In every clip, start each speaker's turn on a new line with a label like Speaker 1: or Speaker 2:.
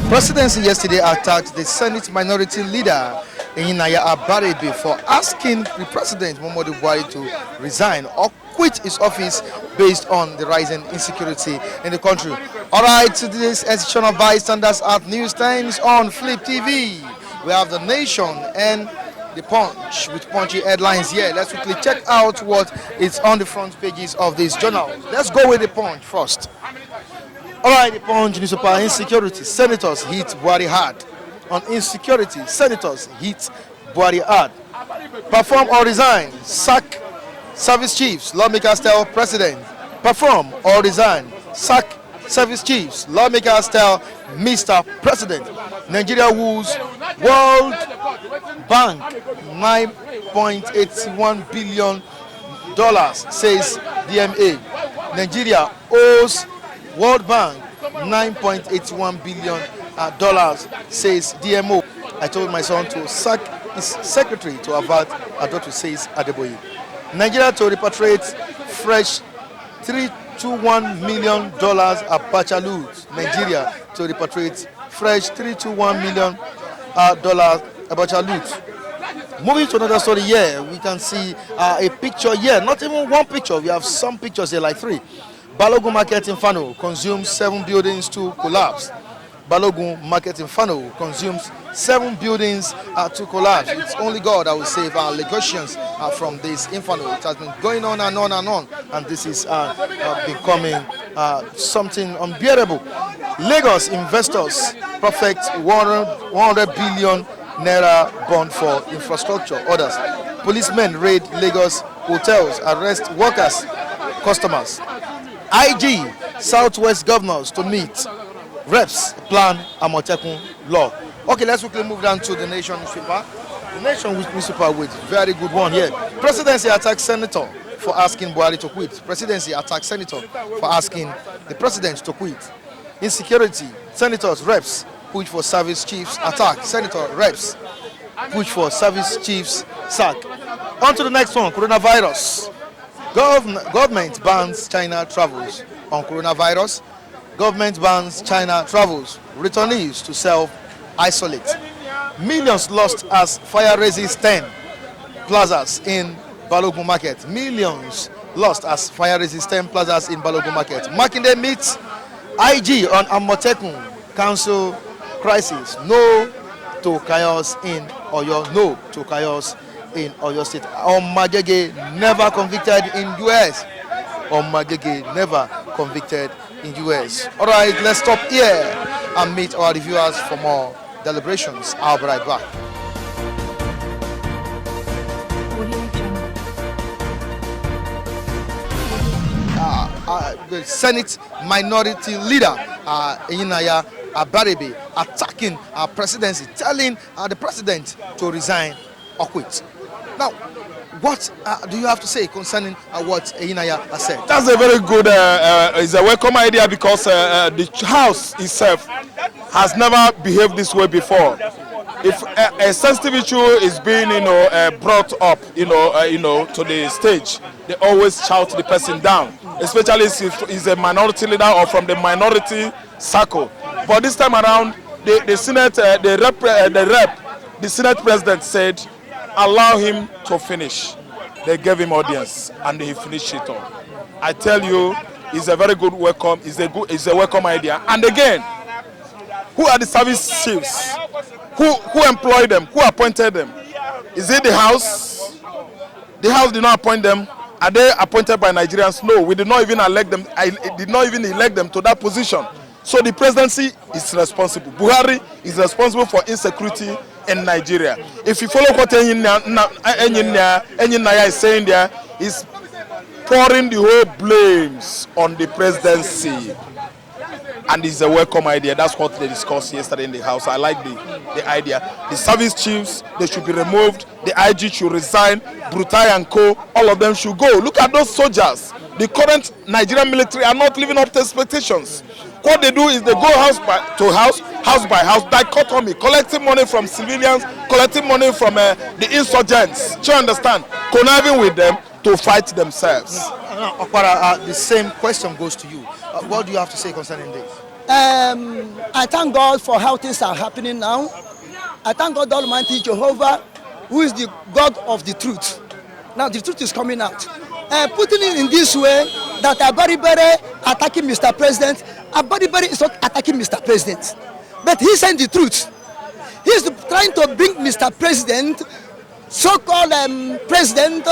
Speaker 1: Presidency yesterday attacked the Senate Minority Leader Inaya Abarebe for asking the President Muhammadu Buhari to resign or quit his office based on the rising insecurity in the country. All right, to this edition of Bystanders at News Times on Flip TV, we have The Nation and The Punch with punchy headlines here. Let's quickly check out what is on the front pages of this journal. Let's go with The Punch first. All right, The Punch newspaper: insecurity, senators hit Buhari hard. On insecurity, senators hit Buhari hard. Perform or resign, sack service chiefs, lawmakers tell president. Perform or resign, sack service chiefs, lawmakers tell Mr. President. Nigeria woos World Bank $9.81 billion, says DMA. Nigeria owes World Bank $9.81 billion, says DMO. I told my son to sack his secretary to avert Adotu, says Adeboye. Nigeria to repatriate fresh $321 million Abacha loot. Nigeria to repatriate fresh $321 million Abacha loot. Moving to another story here, we can see a picture here. Not even one picture. We have some pictures here, like three. Balogun Market in Fano consumes 7 buildings to collapse. Balogun Market in Fano consumes 7 buildings to collapse. It's only God that will save our Lagosians from this inferno. It has been going on and on and on, and this is becoming something unbearable. Lagos investors perfect 100 billion naira bond for infrastructure. Others. Policemen raid Lagos hotels, arrest workers, customers. IG Southwest governors to meet. Reps plan Amotekun law. Okay, let's quickly move down to The Nation newspaper. The Nation newspaper with very good one here. Presidency attacks senator for asking Buhari to quit. Presidency attacks senator for asking the president to quit. Insecurity, senators, reps push for service chiefs attack. Senator, reps push for service chiefs sack. On to the next one, coronavirus. Government bans China travels. On coronavirus, government bans China travels. Returnees to self-isolate. Millions lost as fire raises 10 plazas in Balogun Market. Millions lost as fire raises 10 plazas in Balogun Market. Makinde meets IG on Amotekun Council crisis. No to chaos in Oyo. No to chaos in Oyo State. Omagege never convicted in US. Omagege never convicted in US. All right, let's stop here and meet our reviewers for more deliberations. I'll be right back. The Senate Minority Leader Inaya Abarebe attacking our presidency, telling the president to resign or quit. Now, what do you have to say concerning what Inaya has said?
Speaker 2: That's a very good, it's a welcome idea because the House itself has never behaved this way before. If a sensitive issue is being, brought up, to the stage, they always shout the person down, especially if he's a minority leader or from the minority circle. But this time around, the Senate, the Senate president said, allow him to finish. They gave him audience and he finished it all. I tell you, it's a very good welcome. It's a welcome idea. And again, who are the service chiefs? Who employed them? Who appointed them? Is it the House? The House did not appoint them. Are they appointed by Nigerians? No, we did not even elect them. I did not even elect them to that position. So the presidency is responsible. Buhari is responsible for insecurity in Nigeria. If you follow what Naya is saying there, is pouring the whole blames on the presidency. And it's a welcome idea. That's what they discussed yesterday in the House. I like the idea. The service chiefs, they should be removed. The IG should resign. Brutai and co, all of them should go. Look at those soldiers. The current Nigerian military are not living up to expectations. What they do is they go house by house, dichotomy, collecting money from civilians, collecting money from the insurgents. Do you understand? Conniving with them to fight themselves.
Speaker 1: Okpara, the same question goes to you. What do you have to say concerning this?
Speaker 3: I thank God for how things are happening now. I thank God Almighty Jehovah, who is the God of the truth. Now the truth is coming out. Putting it in this way, that Abaribere attacking Mr. President, Abaribere is not attacking Mr. President, but he's saying the truth. He's trying to bring Mr. President, so-called president,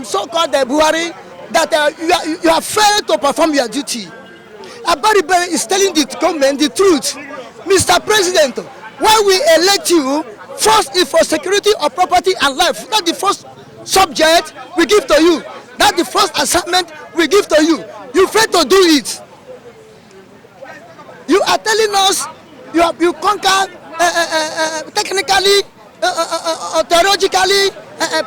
Speaker 3: so-called Buhari, that you have failed to perform your duty. Abaribere is telling the government the truth. Mr. President, why we elect you, first is for security of property and life. That's the first subject we give to you. That's the first assignment we give to you. You fail to do it. You are telling us you conquer technically, theologically,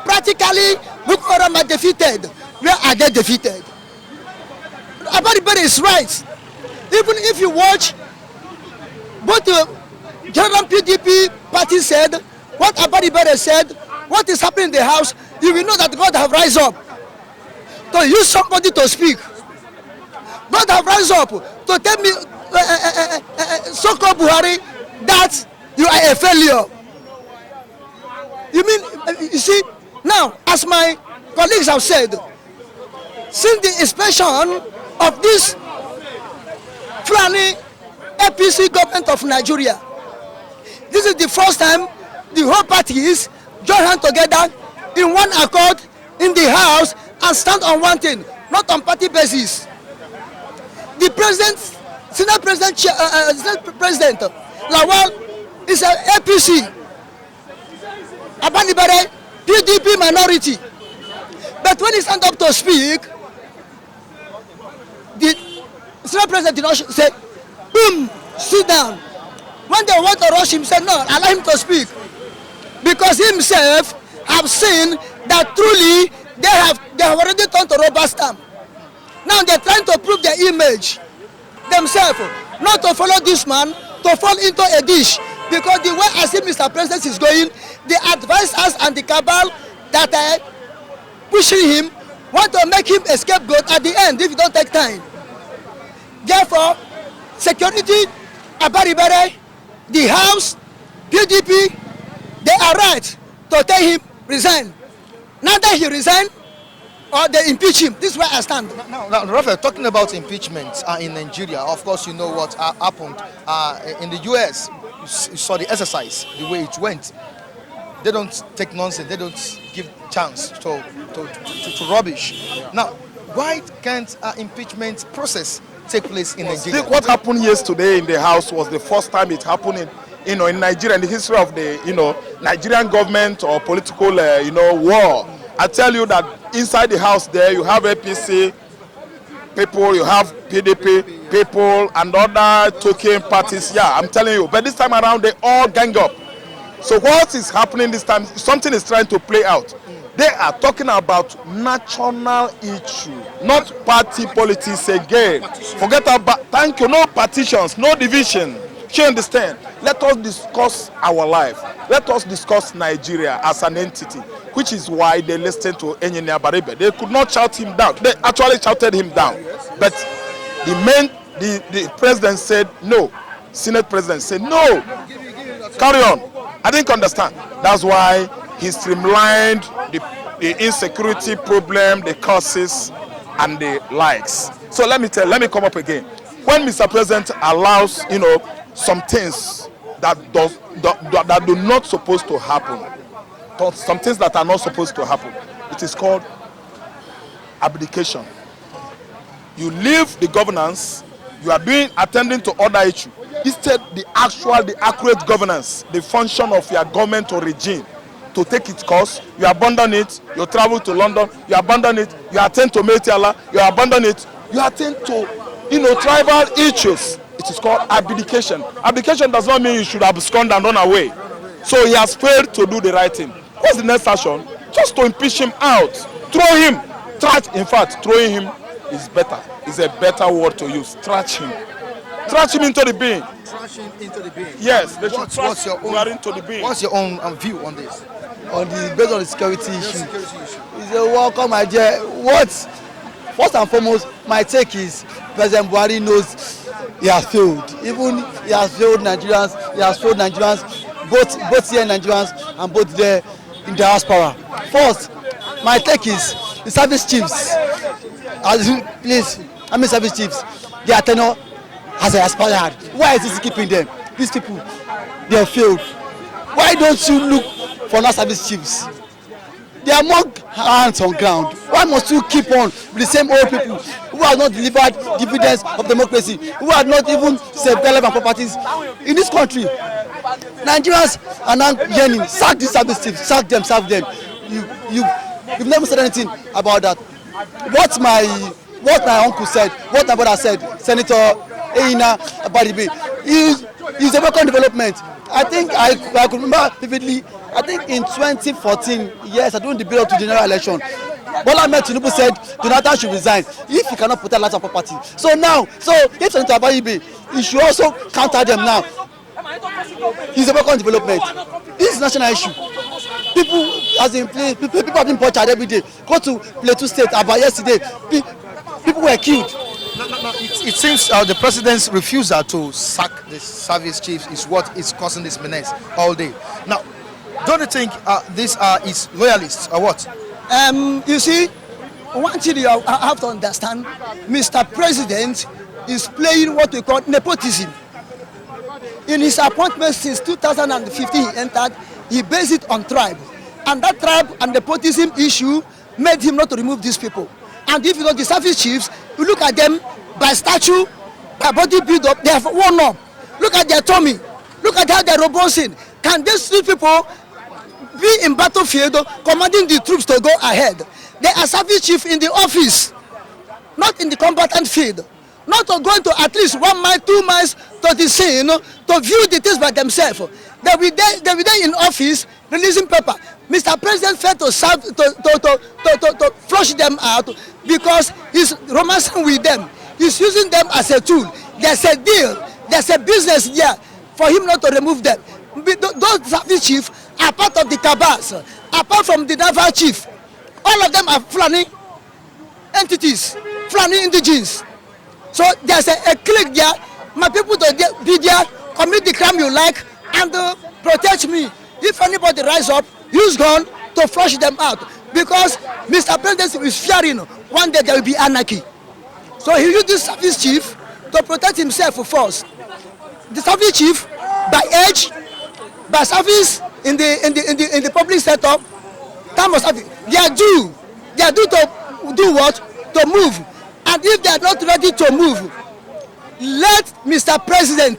Speaker 3: practically. Boko Haram are defeated. Where are they defeated? Abaribere is right. Even if you watch what the General PDP party said, what Abaribere said, what is happening in the house, you will know that God have rise up to use somebody to speak. God have rise up to tell me, so-called Buhari, that you are a failure. You mean, you see, now, as my colleagues have said, since the inspection of this Fulani APC government of Nigeria, this is the first time the whole parties join hands together in one accord in the house and stand on one thing, not on party basis. The president, Senate President, Lawal is an APC, Abaribere PDP minority. But when he stand up to speak, the Senate President did not say, boom, sit down. When they want to rush him, said, no, allow him to speak. Because himself have seen that truly they have already turned to rubber stamp. Now they're trying to prove their image themselves, not to follow this man, to fall into a dish. Because the way I see Mr. President is going, the advisors and the cabal that are pushing him want to make him a scapegoat at the end if you don't take time. Therefore, security, Abaribere, the House, PDP, they are right to tell him resign. Neither he resign or they impeach him. This is where I stand.
Speaker 1: Now, Raphael, talking about impeachment in Nigeria, of course, you know what happened in the US. You saw the exercise, the way it went. They don't take nonsense. They don't give chance to rubbish. Now, why can't impeachment process take place in Nigeria?
Speaker 2: What happened yesterday in the House was the first time it happened in Nigeria, in the history of the Nigerian government or political war. I tell you that inside the House there you have APC people, you have PDP people and other token parties. Yeah, I'm telling you. But this time around they all gang up. So what is happening this time? Something is trying to play out. They are talking about national issue, not party politics again. Forget about, thank you, no partitions, no division. You understand? Let us discuss our life. Let us discuss Nigeria as an entity, which is why they listened to Engineer Baribe. They could not shout him down. They actually shouted him down. But the president said no. Senate president said no. Carry on. I didn't understand. That's why he streamlined the insecurity problem, the causes, and the likes. So let me come up again. When Mr. President allows, some things that do not supposed to happen, some things that are not supposed to happen, it is called abdication. You leave the governance, you are attending to other issues. Instead, the accurate governance, the function of your government or regime to take its course, you abandon it, you travel to London, you abandon it, you attend to Metiala, you abandon it, you attend to, tribal issues. It is called abdication. Abdication does not mean you should abscond and run away. So he has failed to do the right thing. What's the next action? Just to impeach him out. Throw him. In fact, throwing him is better. Is a better word to use. Trash him. Trash him into the bin.
Speaker 1: Trash him into the bin.
Speaker 2: Yes, they should
Speaker 1: what's your own
Speaker 2: into the bin.
Speaker 1: What's your own view on this?
Speaker 3: Based on the security issue. It's a welcome idea. First and foremost, my take is President Buhari knows he has failed. Even he has failed Nigerians. He has failed Nigerians, both here Nigerians and both there in diaspora. First, my take is the service chiefs. Please, I mean service chiefs. Their tenure has expired. Why is this keeping them? These people, they have failed. Why don't you look for another service chiefs? They are more hands on ground. Why must you keep on with the same old people who have not delivered dividends of democracy, who have not even saved relevant properties in this country? Nigerians are now yearning. Sack these service chiefs, sack them, serve them. You've never said anything about that. What my uncle said, what my brother said, Senator Eina Badibe, is a welcome development. I think I could remember vividly. I think in 2014, yes, during the build-up to general election, Bola Ahmed Tinubu said Jonathan should resign if he cannot protect land and property. So if Senator Badibe, he should also counter them now. It's a welcome development. This is a national issue. People have been tortured every day. Go to Plateau State about yesterday. People were killed.
Speaker 1: It seems the president's refusal to sack the service chiefs is what is causing this menace all day. Now, don't you think these are his loyalists or what?
Speaker 3: You see, one thing you have to understand, Mr. President is playing what we call nepotism. In his appointment since 2015 he entered, he based it on tribe. And that tribe and nepotism issue made him not to remove these people. And if you know the service chiefs, you look at them by statue, by body build up, they have worn up. Look at their tummy. Look at how they're robust. Can these people be in battlefield commanding the troops to go ahead? They are service chief in the office, not in the combatant field. Not to go into at least 1 mile, 2 miles to the scene to view the things by themselves. They will be there in office releasing paper. Mr. President failed to serve to flush them out because he's romancing with them. He's using them as a tool. There's a deal. There's a business there for him not to remove them. Those service chiefs are part of the cabals. Apart from the naval chief, all of them are Fulani entities, Fulani indigenes. So there's a clique there. My people to be there, commit the crime you like, and protect me. If anybody rise up, use gun to flush them out. Because Mr. President is fearing one day there will be anarchy. So he used this service chief to protect himself first. The service chief, by age, by service in the public setup, time of service, they are due to do what? To move. And if they are not ready to move, let Mr. President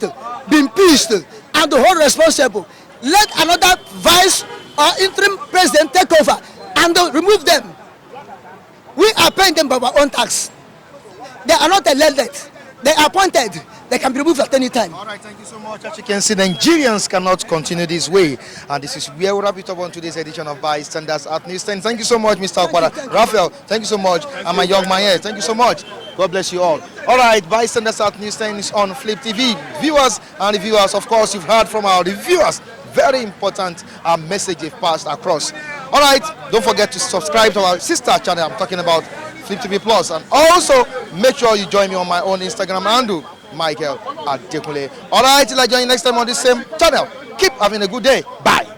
Speaker 3: be impeached and the whole responsible. Let another vice or interim president take over and remove them. We are paying them by our own tax. They are not elected. They are appointed. They can be removed at any time.
Speaker 1: All right, thank you so much. As you can see, Nigerians cannot continue this way. And this is where we wrap it up on today's edition of Bystanders at News 10. Thank you so much, Mr. Okwara. Raphael, thank you so much. And my young man here, thank you so much. God bless you all. All right, Bystanders at News 10 is on Flip TV. Viewers and reviewers, of course, you've heard from our reviewers. Very important message they've passed across. All right, don't forget to subscribe to our sister channel. I'm talking about Flip TV Plus. And also, make sure you join me on my own Instagram handle, Michael Adekule. All right, till I join you next time on this same channel. Keep having a good day. Bye.